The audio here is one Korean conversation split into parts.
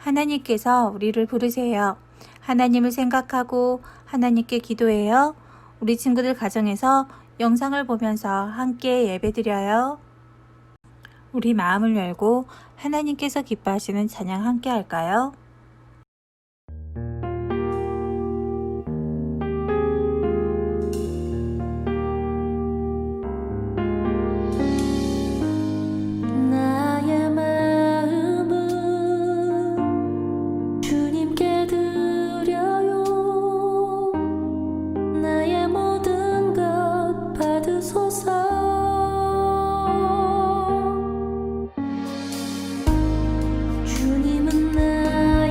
하나님께서 우리를 부르세요. 하나님을 생각하고 하나님께 기도해요. 우리 친구들 가정에서 영상을 보면서 함께 예배드려요. 우리 마음을 열고 하나님께서 기뻐하시는 찬양 함께 할까요? 나의 마음은 주님께 드려요. 나의 모든 것 받으소서. 주님은 나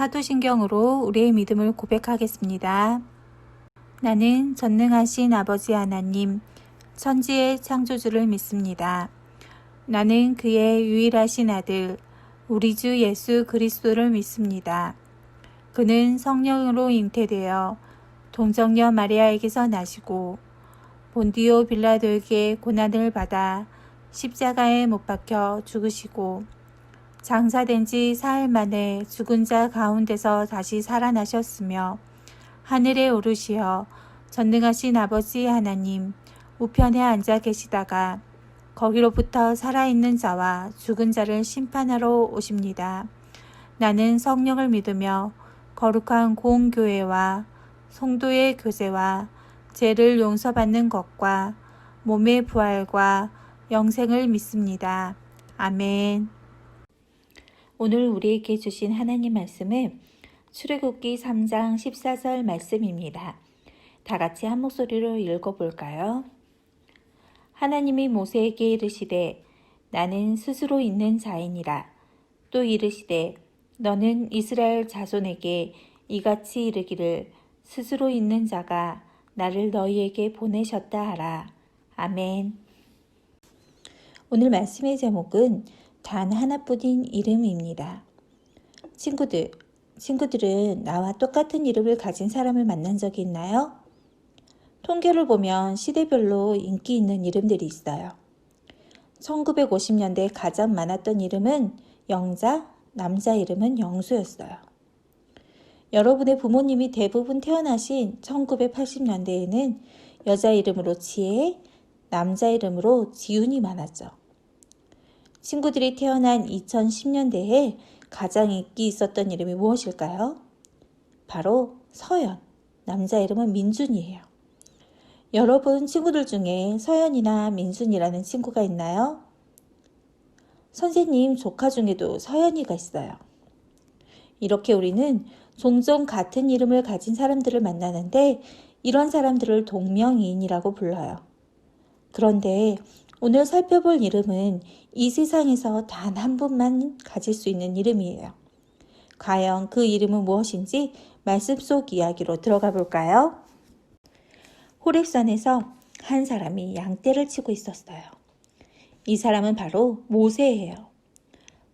사도신경으로 우리의 믿음을 고백하겠습니다. 나는 전능하신 아버지 하나님, 천지의 창조주를 믿습니다. 나는 그의 유일하신 아들, 우리 주 예수 그리스도를 믿습니다. 그는 성령으로 잉태되어 동정녀 마리아에게서 나시고 본디오 빌라도에게 고난을 받아 십자가에 못 박혀 죽으시고 장사된 지 사흘 만에 죽은 자 가운데서 다시 살아나셨으며 하늘에 오르시어 전능하신 아버지 하나님 우편에 앉아 계시다가 거기로부터 살아있는 자와 죽은 자를 심판하러 오십니다. 나는 성령을 믿으며 거룩한 공교회와 성도의 교제와 죄를 용서받는 것과 몸의 부활과 영생을 믿습니다. 아멘. 오늘 우리에게 주신 하나님 말씀은 출애굽기 3장 14절 말씀입니다. 다 같이 한 목소리로 읽어볼까요? 하나님이 모세에게 이르시되 나는 스스로 있는 자이니라. 또 이르시되 너는 이스라엘 자손에게 이같이 이르기를 스스로 있는 자가 나를 너희에게 보내셨다 하라. 아멘. 오늘 말씀의 제목은 단 하나뿐인 이름입니다. 친구들은 나와 똑같은 이름을 가진 사람을 만난 적이 있나요? 통계를 보면 시대별로 인기 있는 이름들이 있어요. 1950년대 가장 많았던 이름은 영자, 남자 이름은 영수였어요. 여러분의 부모님이 대부분 태어나신 1980년대에는 여자 이름으로 지혜, 남자 이름으로 지훈이 많았죠. 친구들이 태어난 2010년대에 가장 인기 있었던 이름이 무엇일까요? 바로 서연, 남자 이름은 민준이에요. 여러분 친구들 중에 서연이나 민준이라는 친구가 있나요? 선생님 조카 중에도 서연이가 있어요. 이렇게 우리는 종종 같은 이름을 가진 사람들을 만나는데 이런 사람들을 동명이인이라고 불러요. 그런데 오늘 살펴볼 이름은 이 세상에서 단 한 분만 가질 수 있는 이름이에요. 과연 그 이름은 무엇인지 말씀 속 이야기로 들어가 볼까요? 호렙산에서 한 사람이 양떼를 치고 있었어요. 이 사람은 바로 모세예요.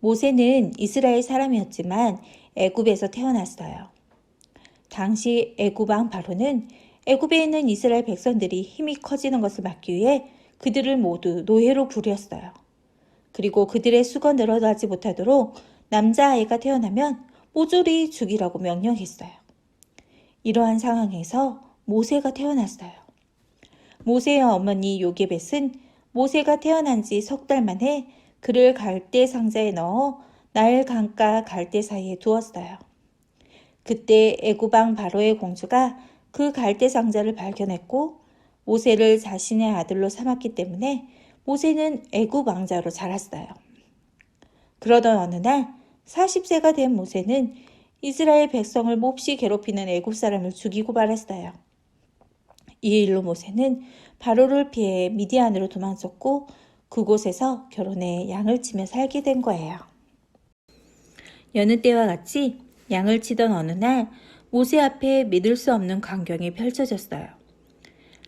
모세는 이스라엘 사람이었지만 애굽에서 태어났어요. 당시 애굽 왕 바로는 애굽에 있는 이스라엘 백성들이 힘이 커지는 것을 막기 위해 그들을 모두 노예로 부렸어요. 그리고 그들의 수가 늘어나지 못하도록 남자아이가 태어나면 모조리 죽이라고 명령했어요. 이러한 상황에서 모세가 태어났어요. 모세의 어머니 요게벳은 모세가 태어난 지 석 달 만에 그를 갈대 상자에 넣어 나일 강가 갈대 사이에 두었어요. 그때 애굽 왕 바로의 공주가 그 갈대 상자를 발견했고 모세를 자신의 아들로 삼았기 때문에 모세는 애굽 왕자로 자랐어요. 그러던 어느 날 40세가 된 모세는 이스라엘 백성을 몹시 괴롭히는 애굽 사람을 죽이고 말았어요. 이 일로 모세는 바로를 피해 미디안으로 도망쳤고 그곳에서 결혼해 양을 치며 살게 된 거예요. 여느 때와 같이 양을 치던 어느 날 모세 앞에 믿을 수 없는 광경이 펼쳐졌어요.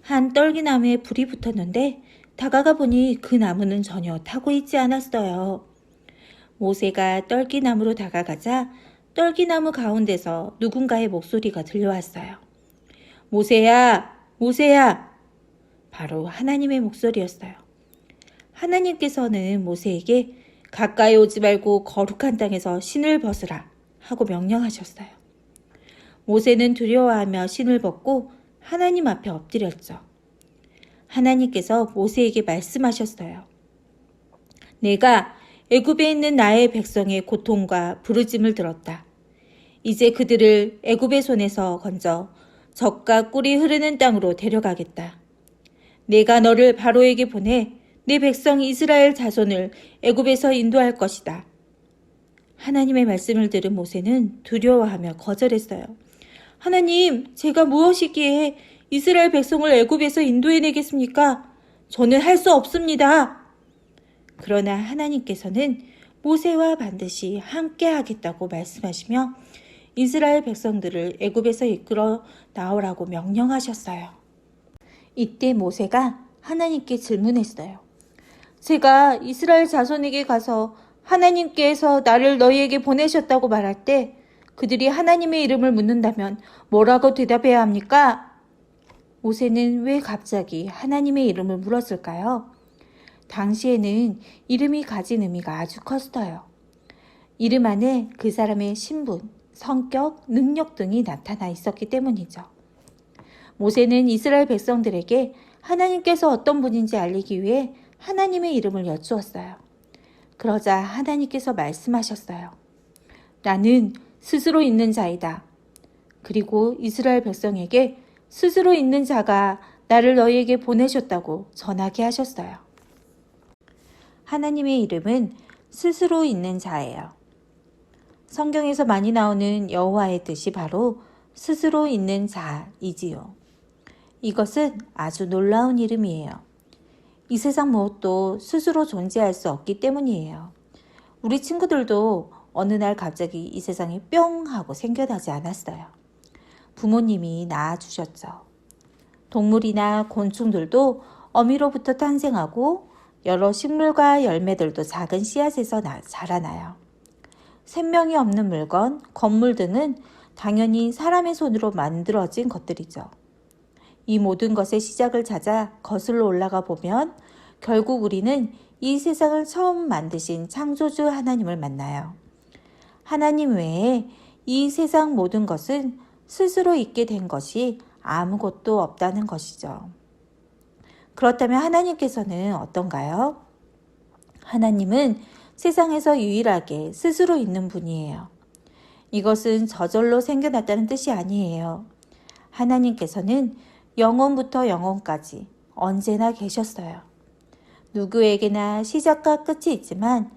한 떨기나무에 불이 붙었는데 다가가 보니 그 나무는 전혀 타고 있지 않았어요. 모세가 떨기나무로 다가가자 떨기나무 가운데서 누군가의 목소리가 들려왔어요. 모세야! 모세야! 바로 하나님의 목소리였어요. 하나님께서는 모세에게 가까이 오지 말고 거룩한 땅에서 신을 벗으라 하고 명령하셨어요. 모세는 두려워하며 신을 벗고 하나님 앞에 엎드렸죠. 하나님께서 모세에게 말씀하셨어요. 내가 애굽에 있는 나의 백성의 고통과 부르짐을 들었다. 이제 그들을 애굽의 손에서 건져 젖과 꿀이 흐르는 땅으로 데려가겠다. 내가 너를 바로에게 보내 내 백성 이스라엘 자손을 애굽에서 인도할 것이다. 하나님의 말씀을 들은 모세는 두려워하며 거절했어요. 하나님, 제가 무엇이기에 이스라엘 백성을 애굽에서 인도해내겠습니까? 저는 할 수 없습니다. 그러나 하나님께서는 모세와 반드시 함께 하겠다고 말씀하시며 이스라엘 백성들을 애굽에서 이끌어 나오라고 명령하셨어요. 이때 모세가 하나님께 질문했어요. 제가 이스라엘 자손에게 가서 하나님께서 나를 너희에게 보내셨다고 말할 때 그들이 하나님의 이름을 묻는다면 뭐라고 대답해야 합니까? 모세는 왜 갑자기 하나님의 이름을 물었을까요? 당시에는 이름이 가진 의미가 아주 컸어요. 이름 안에 그 사람의 신분, 성격, 능력 등이 나타나 있었기 때문이죠. 모세는 이스라엘 백성들에게 하나님께서 어떤 분인지 알리기 위해 하나님의 이름을 여쭈었어요. 그러자 하나님께서 말씀하셨어요. 나는 스스로 있는 자이다. 그리고 이스라엘 백성에게 스스로 있는 자가 나를 너희에게 보내셨다고 전하게 하셨어요. 하나님의 이름은 스스로 있는 자예요. 성경에서 많이 나오는 여호와의 뜻이 바로 스스로 있는 자이지요. 이것은 아주 놀라운 이름이에요. 이 세상 무엇도 스스로 존재할 수 없기 때문이에요. 우리 친구들도 어느 날 갑자기 이 세상에 뿅 하고 생겨나지 않았어요. 부모님이 낳아주셨죠. 동물이나 곤충들도 어미로부터 탄생하고 여러 식물과 열매들도 작은 씨앗에서 자라나요. 생명이 없는 물건, 건물 등은 당연히 사람의 손으로 만들어진 것들이죠. 이 모든 것의 시작을 찾아 거슬러 올라가 보면 결국 우리는 이 세상을 처음 만드신 창조주 하나님을 만나요. 하나님 외에 이 세상 모든 것은 스스로 있게 된 것이 아무것도 없다는 것이죠. 그렇다면 하나님께서는 어떤가요? 하나님은 세상에서 유일하게 스스로 있는 분이에요. 이것은 저절로 생겨났다는 뜻이 아니에요. 하나님께서는 영원부터 영원까지 언제나 계셨어요. 누구에게나 시작과 끝이 있지만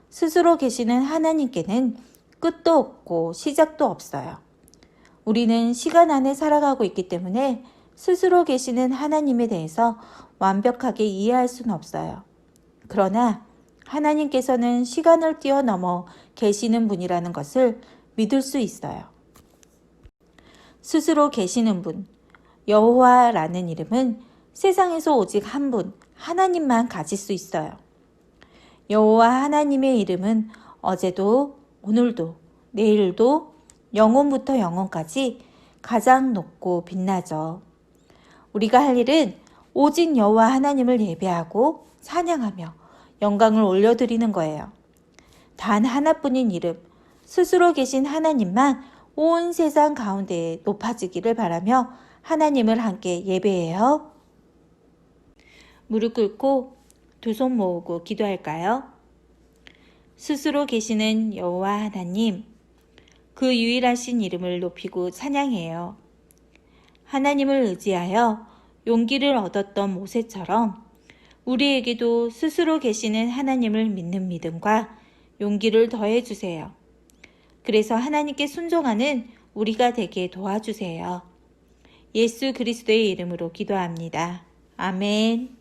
스스로 계시는 하나님께는 끝도 없고 시작도 없어요. 우리는 시간 안에 살아가고 있기 때문에 스스로 계시는 하나님에 대해서 완벽하게 이해할 수는 없어요. 그러나 하나님께서는 시간을 뛰어넘어 계시는 분이라는 것을 믿을 수 있어요. 스스로 계시는 분, 여호와라는 이름은 세상에서 오직 한 분, 하나님만 가질 수 있어요. 여호와 하나님의 이름은 어제도, 오늘도, 내일도, 영원부터 영원까지 가장 높고 빛나죠. 우리가 할 일은 오직 여호와 하나님을 예배하고 찬양하며 영광을 올려드리는 거예요. 단 하나뿐인 이름, 스스로 계신 하나님만 온 세상 가운데에 높아지기를 바라며 하나님을 함께 예배해요. 무릎 꿇고 두 손 모으고 기도할까요? 스스로 계시는 여호와 하나님, 그 유일하신 이름을 높이고 찬양해요. 하나님을 의지하여 용기를 얻었던 모세처럼 우리에게도 스스로 계시는 하나님을 믿는 믿음과 용기를 더해주세요. 그래서 하나님께 순종하는 우리가 되게 도와주세요. 예수 그리스도의 이름으로 기도합니다. 아멘.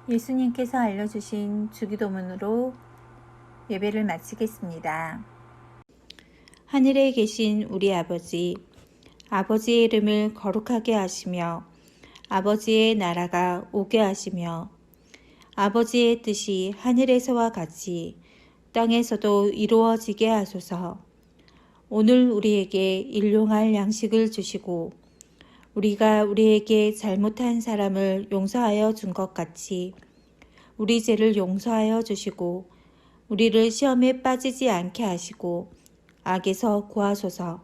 예수님께서 알려주신 주기도문으로 예배를 마치겠습니다. 하늘에 계신 우리 아버지, 아버지의 이름을 거룩하게 하시며 아버지의 나라가 오게 하시며 아버지의 뜻이 하늘에서와 같이 땅에서도 이루어지게 하소서. 오늘 우리에게 일용할 양식을 주시고 우리가 우리에게 잘못한 사람을 용서하여 준 것 같이 우리 죄를 용서하여 주시고 우리를 시험에 빠지지 않게 하시고 악에서 구하소서.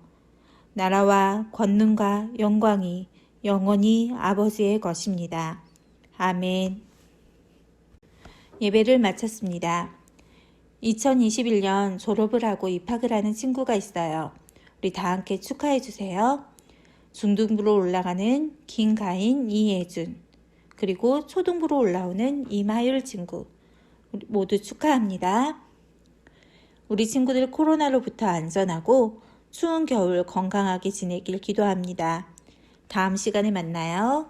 나라와 권능과 영광이 영원히 아버지의 것입니다. 아멘. 예배를 마쳤습니다. 2021년 졸업을 하고 입학을 하는 친구가 있어요. 우리 다 함께 축하해 주세요. 중등부로 올라가는 김가인, 이예준, 그리고 초등부로 올라오는 이마율 친구 모두 축하합니다. 우리 친구들 코로나로부터 안전하고 추운 겨울 건강하게 지내길 기도합니다. 다음 시간에 만나요.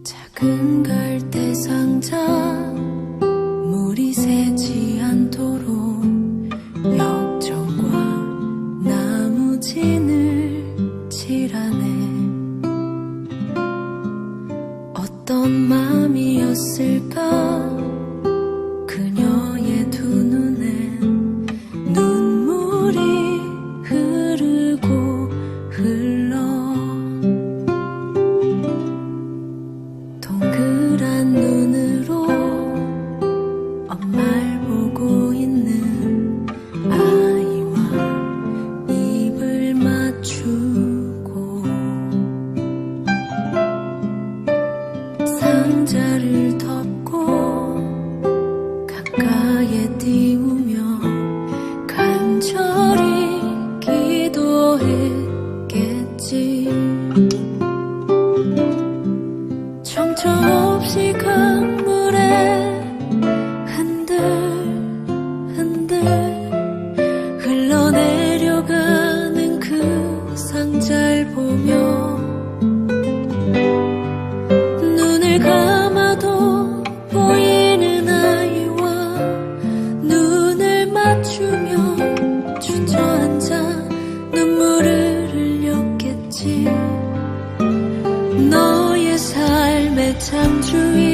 작은 갈대 상자 물이 새지 않도록 역청과 나무진을 칠하네. 어떤 맘이었을까 그녀의 두 눈엔 눈물이 흐르고 흘러 동그란 눈으로 엄마를 보고 있는 아이와 입을 맞추고 상자를 덮고 가까이에 띄우며 간절히 기도했겠지. 정처없이 강물에 흔들흔들 흘러내려가는 그 상자를 보며 눈을 감아도 보이는 아이와 눈을 맞추며 주저앉아 눈물을 흘렸겠지. 너의 삶의 창조이